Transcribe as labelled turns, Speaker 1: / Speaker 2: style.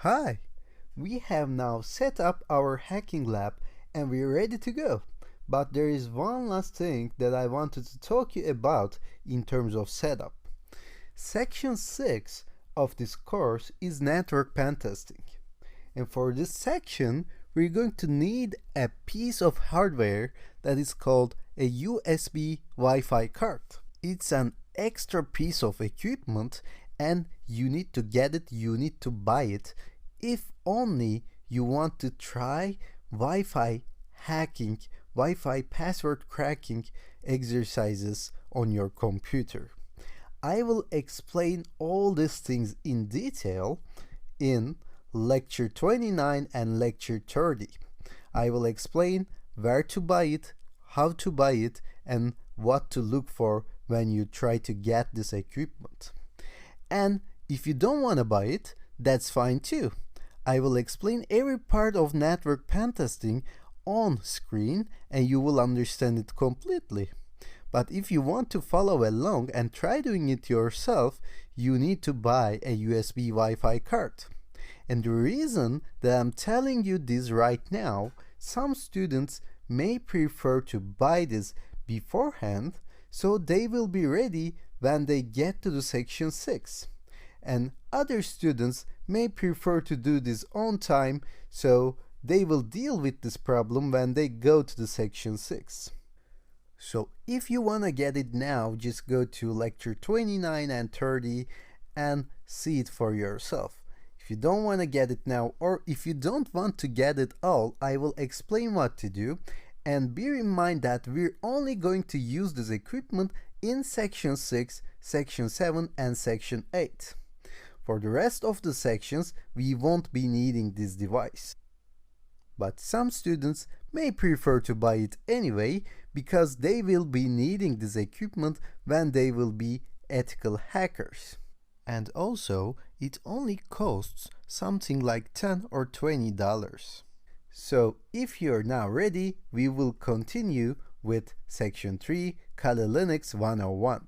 Speaker 1: Hi! We have now set up our hacking lab and we're ready to go. But there is one last thing that I wanted to talk to you about in terms of setup. Section 6 of this course is network pen testing. And for this section, we're going to need a piece of hardware that is called a USB Wi-Fi card. It's an extra piece of equipment and you need to get it, you need to buy it if only you want to try Wi-Fi hacking, Wi-Fi password cracking exercises on your computer. I will explain all these things in detail in lecture 29 and lecture 30. I will explain where to buy it, how to buy it, and what to look for when you try to get this equipment. And if you don't want to buy it, that's fine too. I will explain every part of network pen testing on screen and you will understand it completely. But if you want to follow along and try doing it yourself, you need to buy a USB Wi-Fi card. And the reason that I'm telling you this right now, some students may prefer to buy this beforehand so they will be ready when they get to the section 6. And other students may prefer to do this on time so they will deal with this problem when they go to the section 6. So if you want to get it now, just go to lecture 29 and 30 and see it for yourself. If you don't want to get it now, or if you don't want to get it all, I will explain what to do. And bear in mind that we're only going to use this equipment in section 6, section 7 and section 8. For the rest of the sections, we won't be needing this device. But some students may prefer to buy it anyway because they will be needing this equipment when they will be ethical hackers. And also, it only costs something like $10 or $20. So if you're now ready, we will continue with section 3, Kali Linux 101.